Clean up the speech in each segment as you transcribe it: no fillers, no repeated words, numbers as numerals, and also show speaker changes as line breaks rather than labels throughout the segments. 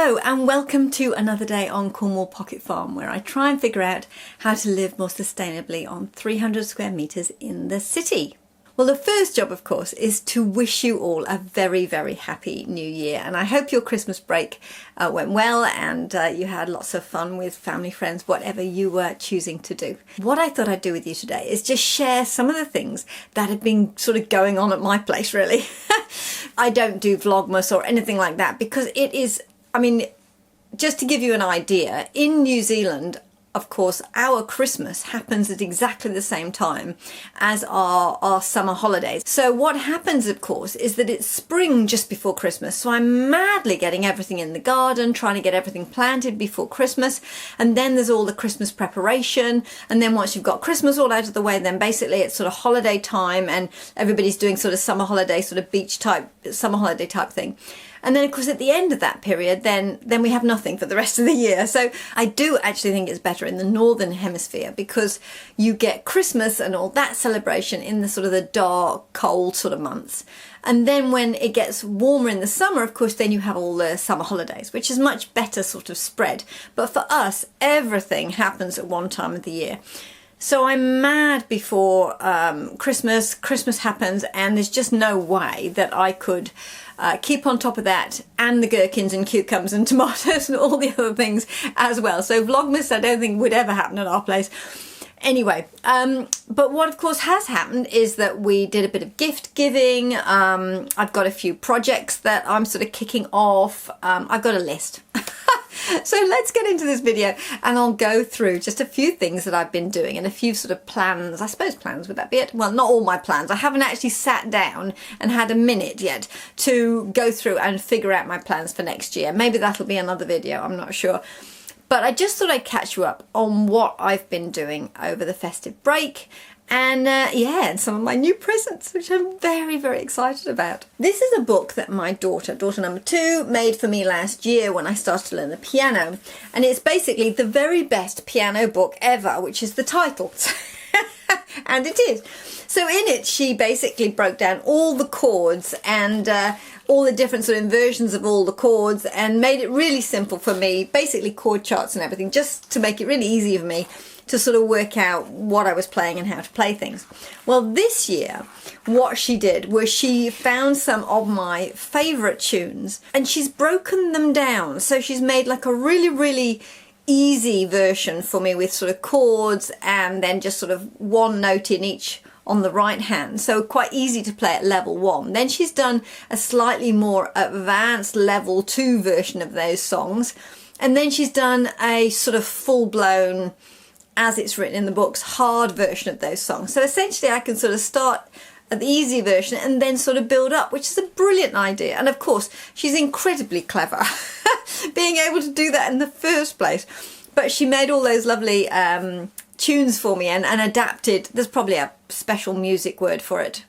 Hello and welcome to another day on Cornwall Pocket Farm, where I try and figure out how to live more sustainably on 300 square metres in the city. Well, the first job, of course, is to wish you all a very, very happy new year. And I hope your Christmas break went well and you had lots of fun with family, friends, whatever you were choosing to do. What I thought I'd do with you today is just share some of the things that have been sort of going on at my place, really. I don't do Vlogmas or anything like that because it is, just to give you an idea, in New Zealand, of course, our Christmas happens at exactly the same time as our summer holidays. So what happens, of course, is that it's spring just before Christmas. So I'm madly getting everything in the garden, trying to get everything planted before Christmas. And then there's all the Christmas preparation. And then once you've got Christmas all out of the way, then basically it's sort of holiday time and everybody's doing sort of summer holiday, sort of beach type, summer holiday type thing. And then, of course, at the end of that period, then we have nothing for the rest of the year. So I do actually think it's better in the Northern Hemisphere because you get Christmas and all that celebration in the sort of the dark, cold sort of months. And then when it gets warmer in the summer, of course, then you have all the summer holidays, which is much better sort of spread. But for us, everything happens at one time of the year. So I'm mad before Christmas. Christmas happens and there's just no way that I could keep on top of that and the gherkins and cucumbers and tomatoes and all the other things as well. So Vlogmas I don't think would ever happen at our place. Anyway, but what of course has happened is that we did a bit of gift giving. I've got a few projects that I'm sort of kicking off. I've got a list. So let's get into this video and I'll go through just a few things that I've been doing and a few sort of plans. I suppose plans, would that be it? Well, not all my plans. I haven't actually sat down and had a minute yet to go through and figure out my plans for next year. Maybe that'll be another video, I'm not sure. But I just thought I'd catch you up on what I've been doing over the festive break and and some of my new presents, which I'm very, very excited about. This is a book that my daughter number 2, made for me last year when I started to learn the piano. And it's basically the very best piano book ever, which is the title. And it is. So in it, she basically broke down all the chords and all the different sort of inversions of all the chords and made it really simple for me, basically chord charts and everything, just to make it really easy for me to sort of work out what I was playing and how to play things. Well, this year, what she did was she found some of my favourite tunes and she's broken them down. So she's made like a really, really easy version for me with sort of chords and then just sort of one note in each on the right hand, so quite easy to play at level 1. Then she's done a slightly more advanced level 2 version of those songs, and then she's done a sort of full-blown, as it's written in the books, hard version of those songs. So essentially I can sort of start at the easy version and then sort of build up, which is a brilliant idea. And of course she's incredibly clever being able to do that in the first place. But she made all those lovely tunes for me and adapted. There's probably a special music word for it,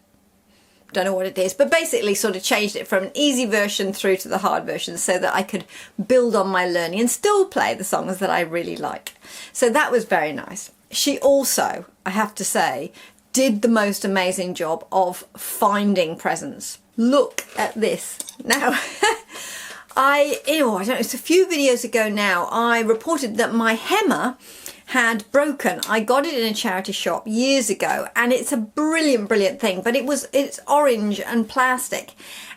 don't know what it is, but basically sort of changed it from an easy version through to the hard version so that I could build on my learning and still play the songs that I really like. So that was very nice. She also, I have to say, did the most amazing job of finding presents. Look at this. Now, I don't know, it's a few videos ago now, I reported that my hammer had broken. I got it in a charity shop years ago and it's a brilliant, brilliant thing, but it's orange and plastic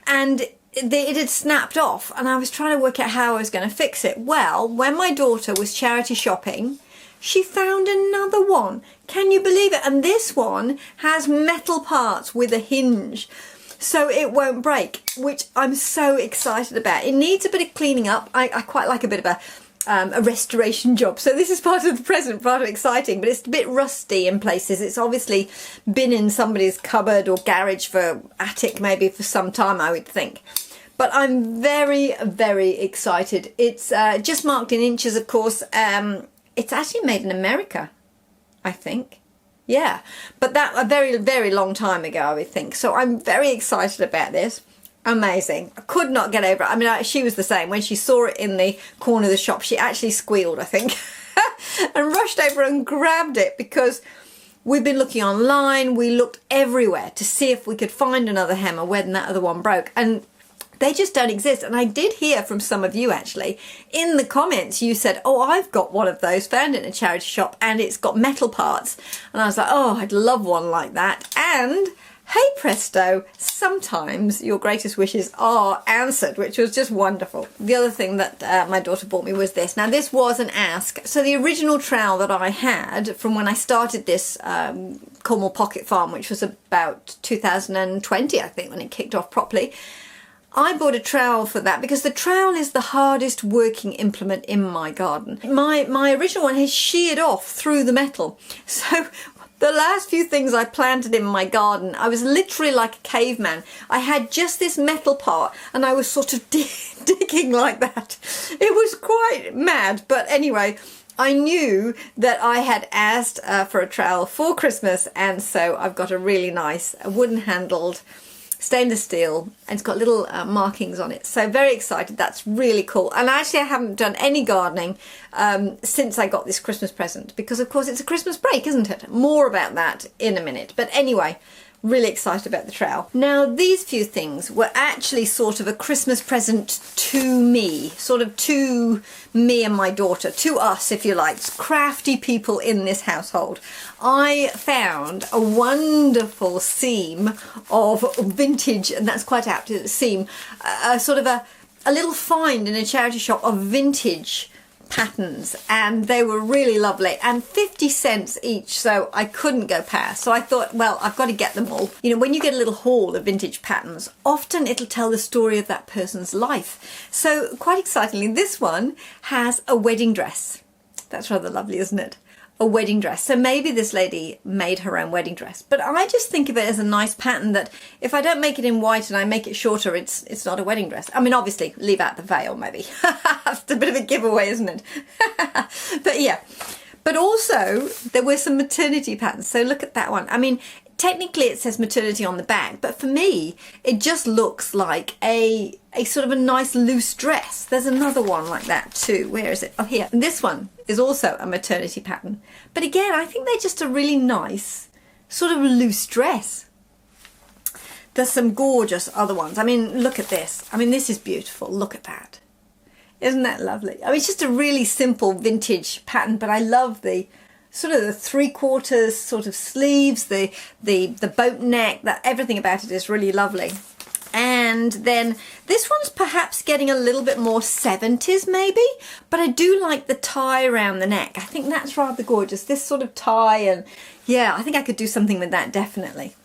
and it had snapped off and I was trying to work out how I was going to fix it. Well, when my daughter was charity shopping, she found another one. Can you believe it? And this one has metal parts with a hinge, so it won't break, which I'm so excited about. It needs a bit of cleaning up. I quite like a bit of a restoration job. So this is part of the present, part of exciting, but it's a bit rusty in places. It's obviously been in somebody's cupboard or garage for attic maybe for some time, I would think. But I'm very, very excited. It's just marked in inches, of course. It's actually made in America, I think. Yeah, but that a very, very long time ago, I would think. So I'm very excited about this. Amazing. I could not get over it. She was the same. When she saw it in the corner of the shop, she actually squealed, I think, and rushed over and grabbed it because we've been looking online. We looked everywhere to see if we could find another hammer when that other one broke. And They just don't exist. And I did hear from some of you actually in the comments. You said, oh, I've got one of those, found it in a charity shop, and it's got metal parts. And I was like, oh, I'd love one like that. And hey presto, sometimes your greatest wishes are answered, which was just wonderful. The other thing that my daughter bought me was this. Now this was an ask. So the original trowel that I had from when I started this Cornwall Pocket Farm, which was about 2020, I think, when it kicked off properly, I bought a trowel for that because the trowel is the hardest working implement in my garden. My original one has sheared off through the metal. So the last few things I planted in my garden, I was literally like a caveman. I had just this metal part and I was sort of digging like that. It was quite mad, but anyway, I knew that I had asked for a trowel for Christmas, and so I've got a really nice wooden handled stainless steel, and it's got little markings on it. So very excited. That's really cool. And actually I haven't done any gardening since I got this Christmas present, because of course it's a Christmas break, isn't it? More about that in a minute. But anyway, really excited about the trowel. Now these few things were actually sort of a Christmas present to me, sort of to me and my daughter, to us if you like, crafty people in this household. I found a wonderful seam of vintage, and that's quite apt, seam, sort of a little find in a charity shop of vintage patterns, and they were really lovely, and 50 cents each, so I couldn't go past. So I thought, well, I've got to get them all. You know, when you get a little haul of vintage patterns, often it'll tell the story of that person's life. So quite excitingly, this one has a wedding dress. That's rather lovely, isn't it? A wedding dress. So maybe this lady made her own wedding dress, but I just think of it as a nice pattern that if I don't make it in white and I make it shorter, it's not a wedding dress. I mean, obviously leave out the veil maybe. It's a bit of a giveaway, isn't it? But yeah, but also there were some maternity patterns. So look at that one. I mean, technically it says maternity on the back, but for me it just looks like a sort of a nice loose dress. There's another one like that too. Where is it? Oh, here. And this one is also a maternity pattern, but again I think they're just a really nice sort of loose dress. There's some gorgeous other ones. I mean, look at this. I mean, this is beautiful. Look at that. Isn't that lovely? I mean, it's just a really simple vintage pattern, but I love the sort of the 3/4 sort of sleeves, the boat neck, that everything about it is really lovely. And then this one's perhaps getting a little bit more 70s maybe, but I do like the tie around the neck. I think that's rather gorgeous, this sort of tie, and yeah, I think I could do something with that definitely.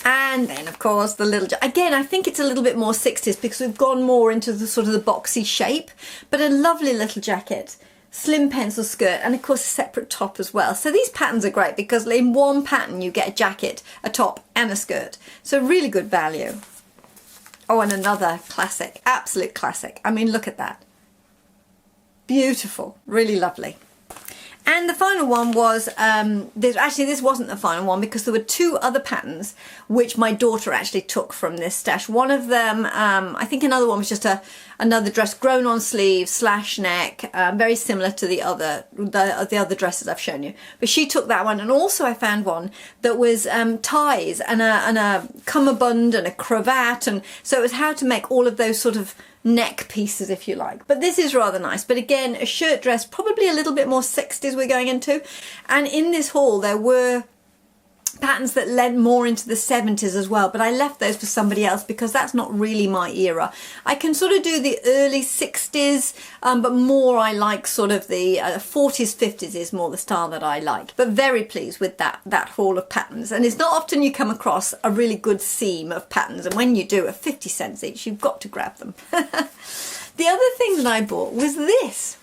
And then of course the little, again I think it's a little bit more 60s because we've gone more into the sort of the boxy shape, but a lovely little jacket. Slim pencil skirt, and of course a separate top as well. So these patterns are great because in one pattern you get a jacket, a top and a skirt. So really good value. Oh, and another classic, absolute classic. I mean, look at that. Beautiful, really lovely. And the final one was, this wasn't the final one because there were two other patterns which my daughter actually took from this stash. One of them, I think another one was just another dress, grown on sleeve, slash neck, very similar to the other dresses I've shown you. But she took that one, and also I found one that was ties and a cummerbund and a cravat, and so it was how to make all of those sort of neck pieces if you like. But this is rather nice, but again a shirt dress, probably a little bit more 60s we're going into. And in this haul there were patterns that led more into the 70s as well, but I left those for somebody else because that's not really my era. I can sort of do the early 60s, but more I like sort of the 40s, 50s is more the style that I like. But very pleased with that haul of patterns, and it's not often you come across a really good seam of patterns, and when you do, at 50 cents each, you've got to grab them. The other thing that I bought was this.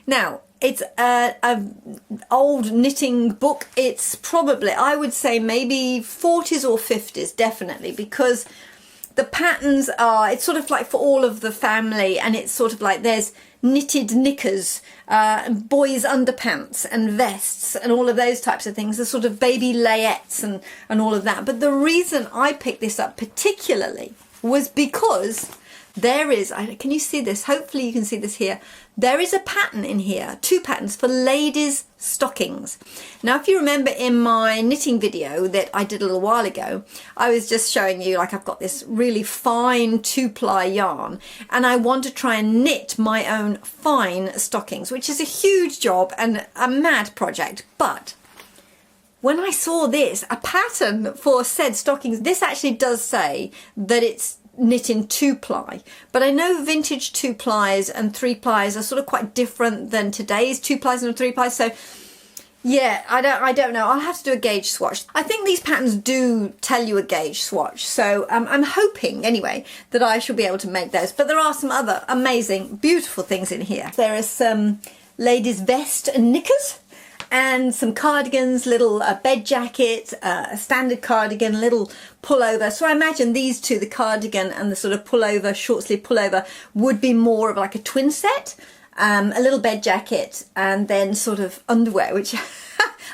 Now, it's an old knitting book. It's probably, I would say maybe 40s or 50s, definitely, because the patterns are, it's sort of like for all of the family, and it's sort of like there's knitted knickers, and boys' underpants and vests and all of those types of things, the sort of baby layettes and all of that. But the reason I picked this up particularly was because there is, can you see this? Hopefully you can see this here. There is a pattern in here, 2 patterns for ladies' stockings. Now, if you remember in my knitting video that I did a little while ago, I was just showing you, like, I've got this really fine 2-ply yarn and I want to try and knit my own fine stockings, which is a huge job and a mad project. But when I saw this, a pattern for said stockings, this actually does say that it's knit in 2-ply, but I know vintage 2-plies and 3-plies are sort of quite different than today's 2-plies and 3-plies. So yeah, I don't know. I'll have to do a gauge swatch. I think these patterns do tell you a gauge swatch, so I'm hoping anyway that I shall be able to make those. But there are some other amazing, beautiful things in here. There are some ladies' vest and knickers, and some cardigans, little bed jacket, a standard cardigan, a little pullover. So I imagine these two, the cardigan and the sort of pullover, short sleeve pullover, would be more of like a twin set. A little bed jacket and then sort of underwear, which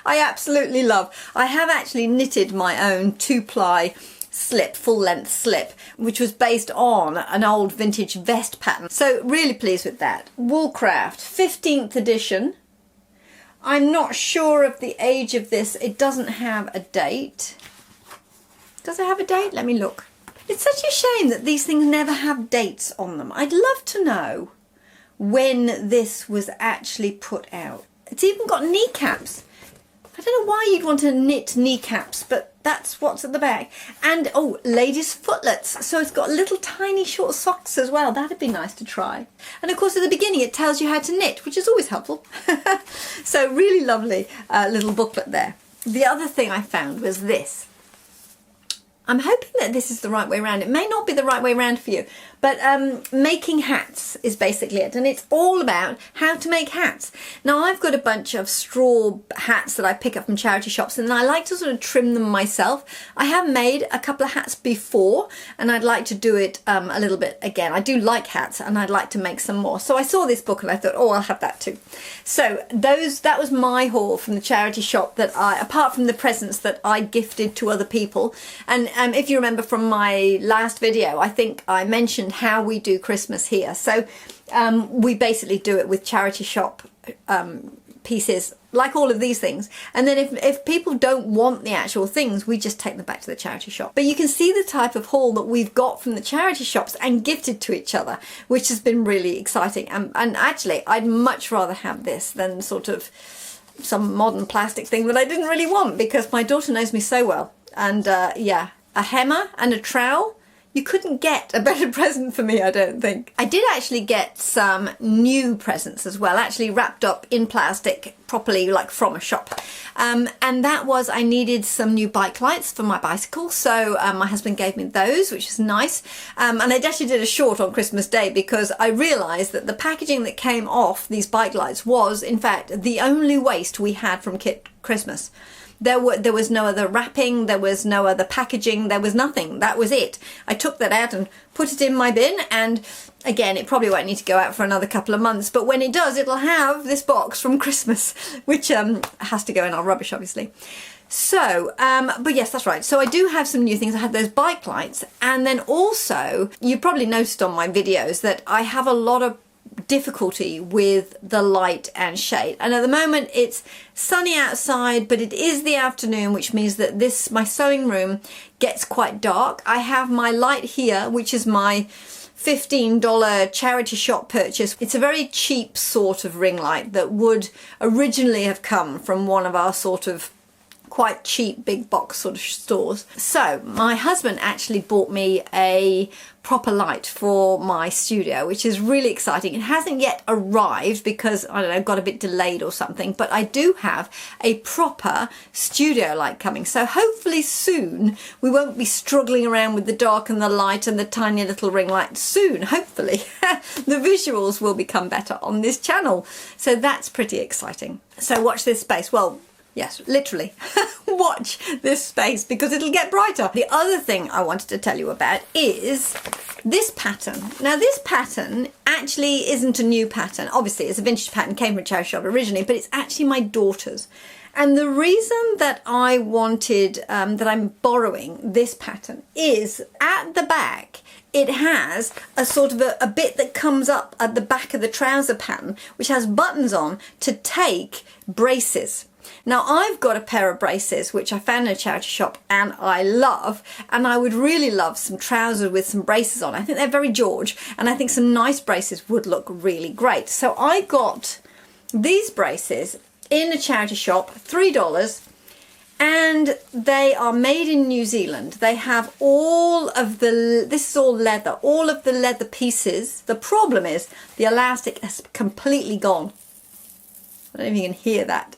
I absolutely love. I have actually knitted my own 2-ply slip, full length slip, which was based on an old vintage vest pattern. So really pleased with that. Woolcraft, 15th edition. I'm not sure of the age of this. It doesn't have a date. Does it have a date? Let me look. It's such a shame that these things never have dates on them. I'd love to know when this was actually put out. It's even got kneecaps. I don't know why you'd want to knit kneecaps, but that's what's at the back. And, oh, ladies' footlets. So it's got little tiny short socks as well. That'd be nice to try. And of course, at the beginning, it tells you how to knit, which is always helpful. So really lovely little booklet there. The other thing I found was this. I'm hoping that this is the right way around. It may not be the right way around for you, but making hats is basically it. And it's all about how to make hats. Now, I've got a bunch of straw hats that I pick up from charity shops, and I like to sort of trim them myself. I have made a couple of hats before, and I'd like to do it a little bit again. I do like hats, and I'd like to make some more. So I saw this book, and I thought, oh, I'll have that too. So that was my haul from the charity shop that apart from the presents that I gifted to other people. And if you remember from my last video, I think I mentioned how we do Christmas here. So we basically do it with charity shop pieces, like all of these things. And then if people don't want the actual things, we just take them back to the charity shop. But you can see the type of haul that we've got from the charity shops and gifted to each other, which has been really exciting. And actually, I'd much rather have this than sort of some modern plastic thing that I didn't really want, because my daughter knows me so well. And yeah, a hammer and a trowel. You couldn't get a better present for me, I don't think. I did actually get some new presents as well, actually wrapped up in plastic properly, like from a shop. And that was, I needed some new bike lights for my bicycle. So my husband gave me those, which is nice. And I actually did a short on Christmas Day because I realised that the packaging that came off these bike lights was, in fact, the only waste we had from Kit Christmas. There was no other wrapping, there was no other packaging, there was nothing. That was it. I took that out and put it in my bin, and again, it probably won't need to go out for another couple of months, but when it does, it'll have this box from Christmas, which has to go in our rubbish, obviously. So, but yes, that's right. So I do have some new things. I had those bike lights, and then also, you probably noticed on my videos that I have a lot of difficulty with the light and shade, and at the moment it's sunny outside, but it is the afternoon, which means that my sewing room gets quite dark. I have my light here, which is my $15 charity shop purchase. It's a very cheap sort of ring light that would originally have come from one of our sort of quite cheap big box sort of stores. So my husband actually bought me a proper light for my studio, which is really exciting. It hasn't yet arrived because, I don't know, got a bit delayed or something, but I do have a proper studio light coming. So hopefully soon we won't be struggling around with the dark and the light and the tiny little ring light. Soon, hopefully, the visuals will become better on this channel. So that's pretty exciting. So watch this space. Well, Yes, literally. Watch this space because it'll get brighter. The other thing I wanted to tell you about is this pattern. Now this pattern actually isn't a new pattern. Obviously it's a vintage pattern, came from a charity shop originally, but it's actually my daughter's. And the reason that I wanted, that I'm borrowing this pattern is at the back, it has a sort of a bit that comes up at the back of the trouser pattern, which has buttons on to take braces. Now I've got a pair of braces which I found in a charity shop and I love, and I would really love some trousers with some braces on. I think they're very George, and I think some nice braces would look really great. So I got these braces in a charity shop, $3, and they are made in New Zealand. They have all of the, this is all leather, all of the leather pieces. The problem is the elastic has completely gone. I don't know if you can hear that.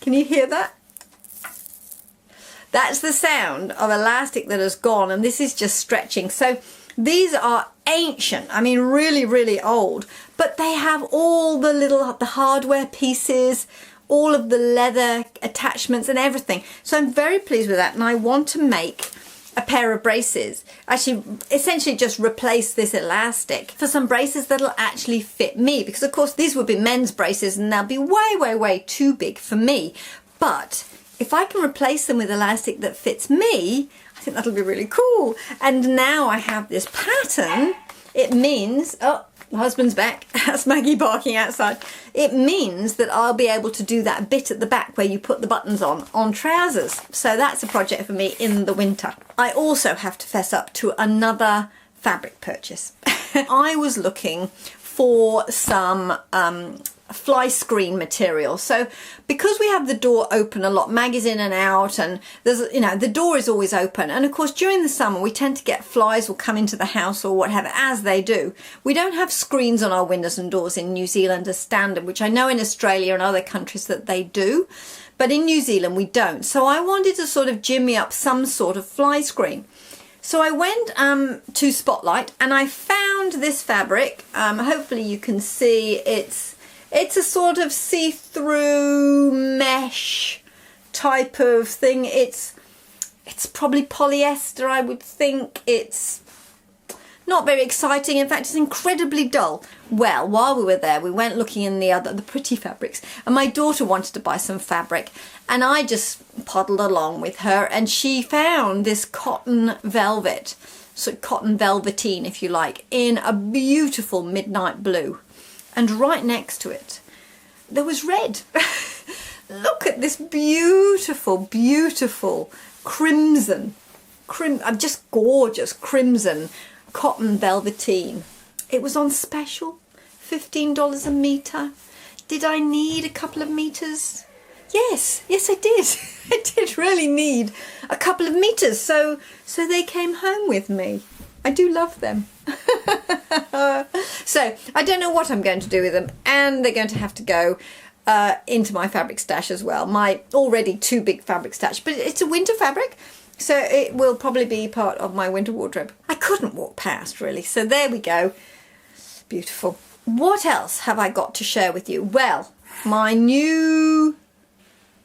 Can you hear that? That's the sound of elastic that has gone, and this is just stretching. So these are ancient, I mean really, really old, but they have all the hardware pieces, all of the leather attachments and everything. So I'm very pleased with that, and I want to make a pair of braces, actually essentially just replace this elastic for some braces that'll actually fit me, because of course these would be men's braces and they'll be way, way, way too big for me. But if I can replace them with elastic that fits me, I think that'll be really cool. And now I have this pattern. It means, oh, my husband's back. That's Maggie barking outside. It means that I'll be able to do that bit at the back where you put the buttons on trousers. So that's a project for me in the winter. I also have to fess up to another fabric purchase. I was looking for some fly screen material. So because we have the door open a lot, Maggie's in and out, and there's, you know, the door is always open, and of course during the summer we tend to get flies will come into the house or whatever, as they do. We don't have screens on our windows and doors in New Zealand as standard, which I know in Australia and other countries that they do, but in New Zealand we don't. So I wanted to sort of jimmy up some sort of fly screen. So I went to Spotlight and I found this fabric. Hopefully you can see it's a sort of see-through mesh type of thing. It's probably polyester, I would think. It's not very exciting. In fact, it's incredibly dull. Well, while we were there, we went looking in the pretty fabrics, and my daughter wanted to buy some fabric, and I just paddled along with her, and she found this cotton velvet, so cotton velvetine, if you like, in a beautiful midnight blue. And right next to it, there was red. Look at this beautiful, beautiful crimson, just gorgeous crimson cotton velvetine. It was on special, $15 a metre. Did I need a couple of meters? Yes, I did. I did really need a couple of meters. So they came home with me. I do love them. So I don't know what I'm going to do with them, and they're going to have to go into my fabric stash as well, my already too big fabric stash, but it's a winter fabric, so it will probably be part of my winter wardrobe. I couldn't walk past really, so there we go. Beautiful. What else have I got to share with you? Well, my new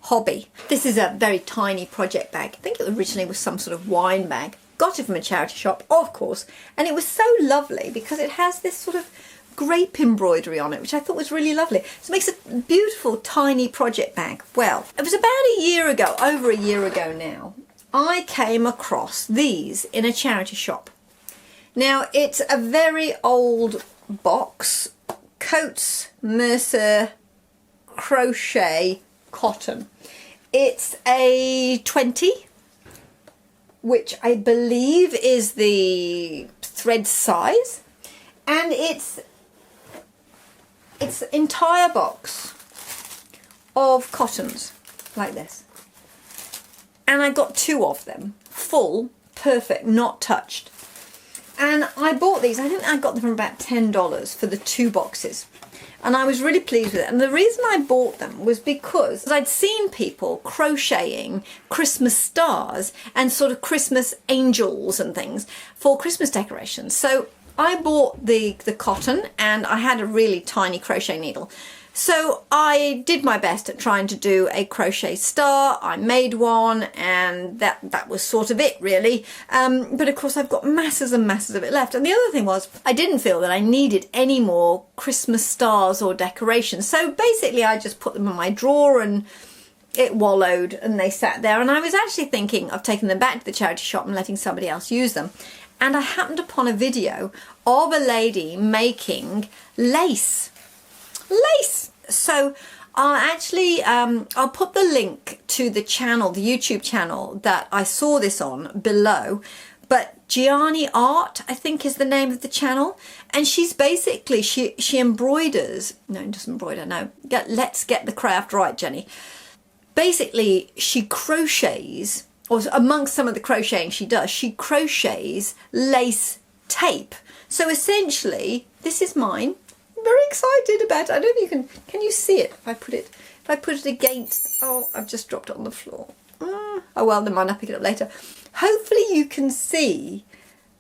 hobby. This is a very tiny project bag. I think it originally was some sort of wine bag. Got it from a charity shop, of course, and it was so lovely because it has this sort of grape embroidery on it, which I thought was really lovely. So it makes a beautiful tiny project bag. Well, it was about a year ago, over a year ago now, I came across these in a charity shop. Now, it's a very old box, Coates Mercer crochet cotton. It's a 20, which I believe is the thread size, and it's entire box of cottons like this, and I got 2 of them, full, perfect, not touched. And I bought these, I think I got them for about $10 for the 2 boxes. And I was really pleased with it. And the reason I bought them was because I'd seen people crocheting Christmas stars and sort of Christmas angels and things for Christmas decorations. So I bought the cotton, and I had a really tiny crochet needle. So I did my best at trying to do a crochet star. I made one, and that was sort of it really. But of course I've got masses and masses of it left. And the other thing was, I didn't feel that I needed any more Christmas stars or decorations. So basically I just put them in my drawer and it wallowed and they sat there. And I was actually thinking of taking them back to the charity shop and letting somebody else use them. And I happened upon a video of a lady making lace. So I'll actually, I'll put the link to the channel, the YouTube channel that I saw this on below. But Gianni Art, I think, is the name of the channel. And she's basically, she embroiders, no, it doesn't embroider, no. Let's get the craft right, Jenny. Basically, she crochets, or amongst some of the crocheting she does, she crochets lace tape. So essentially, this is mine. I'm very excited about it. I don't know if you can you see it? If I put it against, oh, I've just dropped it on the floor. Oh well, never mind, I'll pick it up later. Hopefully you can see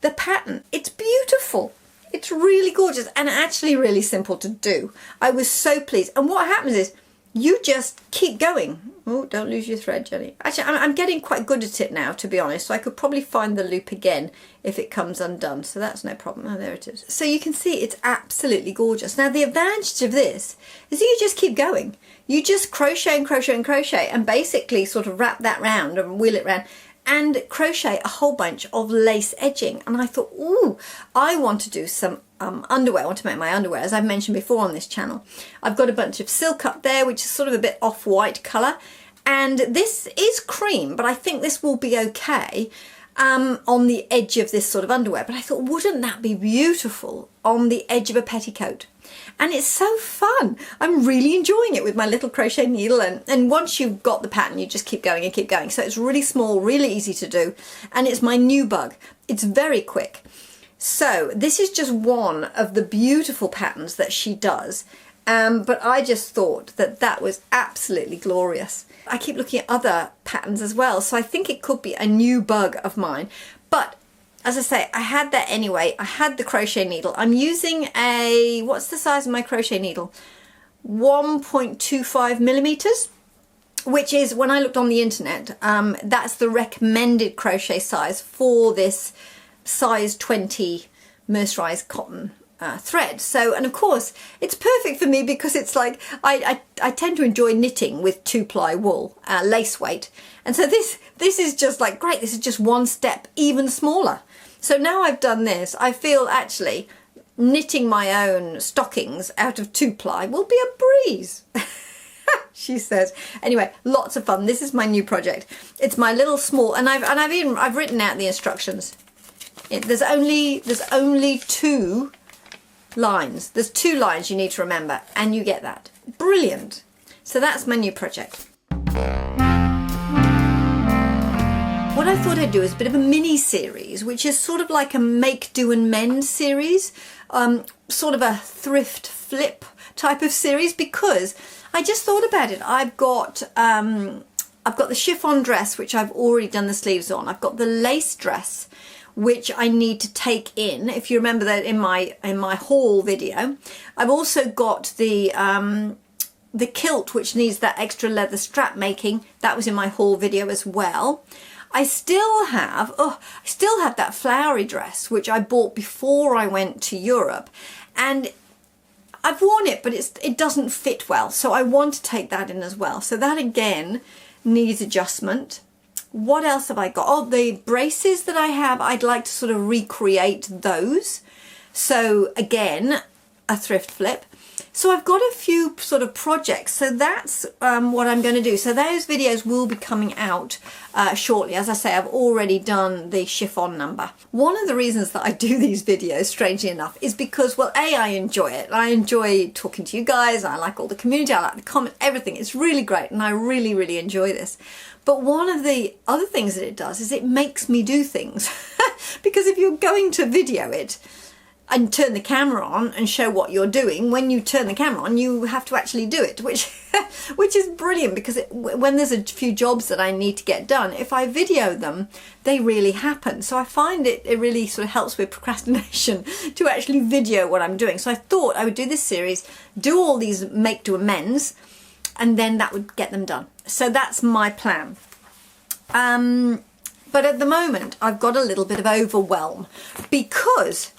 the pattern. It's beautiful. It's really gorgeous and actually really simple to do. I was so pleased. And what happens is you just keep going. Oh, don't lose your thread, Jenny. Actually, I'm getting quite good at it now, to be honest. So I could probably find the loop again if it comes undone. So that's no problem. Oh, there it is. So you can see it's absolutely gorgeous. Now, the advantage of this is you just keep going. You just crochet and crochet and crochet and basically sort of wrap that round and wheel it round and crochet a whole bunch of lace edging. And I thought, ooh, I want to do some underwear. I want to make my underwear, as I've mentioned before on this channel. I've got a bunch of silk up there, which is sort of a bit off-white colour. And this is cream, but I think this will be okay on the edge of this sort of underwear. But I thought, wouldn't that be beautiful on the edge of a petticoat? And it's so fun. I'm really enjoying it with my little crochet needle. And once you've got the pattern, you just keep going and keep going. So it's really small, really easy to do. And it's my new bug. It's very quick. So this is just one of the beautiful patterns that she does. But I just thought that that was absolutely glorious. I keep looking at other patterns as well. So I think it could be a new bug of mine. But as I say, I had that anyway. I had the crochet needle. I'm using a, what's the size of my crochet needle? 1.25 millimeters, which is, when I looked on the internet, that's the recommended crochet size for this size 20 mercerized cotton thread. So, and of course it's perfect for me because it's like I tend to enjoy knitting with 2-ply wool, lace weight, and so this is just like great. This is just one step even smaller. So now I've done this, I feel actually knitting my own stockings out of 2-ply will be a breeze. She says. Anyway, lots of fun. This is my new project. It's my little small, and I've written out the instructions. There's only 2 lines. There's 2 lines you need to remember, and you get that. Brilliant. So that's my new project. What I thought I'd do is a bit of a mini series, which is sort of like a make, do and mend series, sort of a thrift flip type of series, because I just thought about it. I've got the chiffon dress, which I've already done the sleeves on. I've got the lace dress, which I need to take in, if you remember that in my haul video. I've also got the kilt, which needs that extra leather strap making. That was in my haul video as well. I still have that flowery dress, which I bought before I went to Europe, and I've worn it, but it doesn't fit well, so I want to take that in as well. So that again needs adjustment. What else have I got? Oh, the braces that I have, I'd like to sort of recreate those. So again, a thrift flip. So I've got a few sort of projects. So that's what I'm going to do. So those videos will be coming out shortly. As I say, I've already done the chiffon number. One of the reasons that I do these videos, strangely enough, is because, well, A, I enjoy it. I enjoy talking to you guys. I like all the community. I like the comments, everything. It's really great. And I really, really enjoy this. But one of the other things that it does is it makes me do things. Because if you're going to video it, and turn the camera on and show what you're doing. When you turn the camera on, you have to actually do it, which is brilliant, because when there's a few jobs that I need to get done, if I video them, they really happen. So I find it really sort of helps with procrastination to actually video what I'm doing. So I thought I would do this series, do all these make to amends, and then that would get them done. So that's my plan. But at the moment, I've got a little bit of overwhelm, because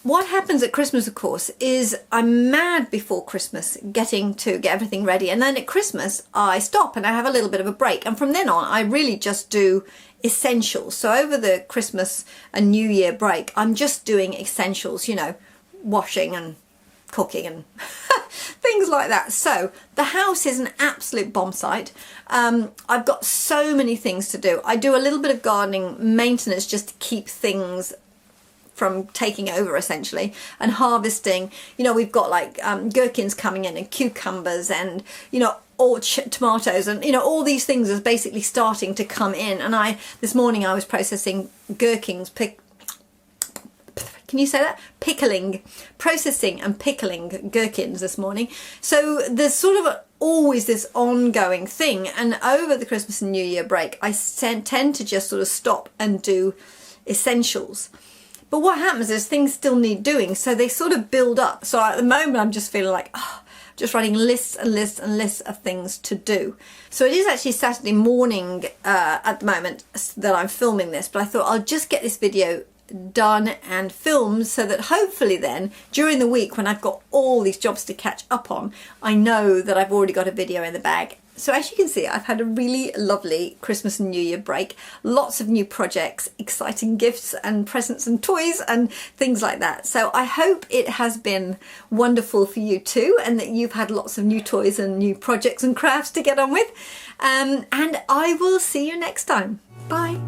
what happens at Christmas, of course, is I'm mad before Christmas getting to get everything ready. And then at Christmas, I stop and I have a little bit of a break. And from then on, I really just do essentials. So over the Christmas and New Year break, I'm just doing essentials, you know, washing and cooking and things like that. So the house is an absolute bomb site. I've got so many things to do. I do a little bit of gardening maintenance just to keep things from taking over, essentially, and harvesting. You know, we've got like gherkins coming in, and cucumbers, and you know, tomatoes, and you know, all these things are basically starting to come in. And this morning I was processing gherkins, can you say that? Processing and pickling gherkins this morning. So there's sort of always this ongoing thing. And over the Christmas and New Year break, I tend to just sort of stop and do essentials. But what happens is things still need doing, so they sort of build up. So at the moment, I'm just feeling like, just writing lists and lists and lists of things to do. So it is actually Saturday morning at the moment that I'm filming this, but I thought I'll just get this video done and filmed, so that hopefully then during the week, when I've got all these jobs to catch up on, I know that I've already got a video in the bag. So as you can see, I've had a really lovely Christmas and New Year break. Lots of new projects, exciting gifts and presents and toys and things like that. So I hope it has been wonderful for you too, and that you've had lots of new toys and new projects and crafts to get on with. And I will see you next time. Bye.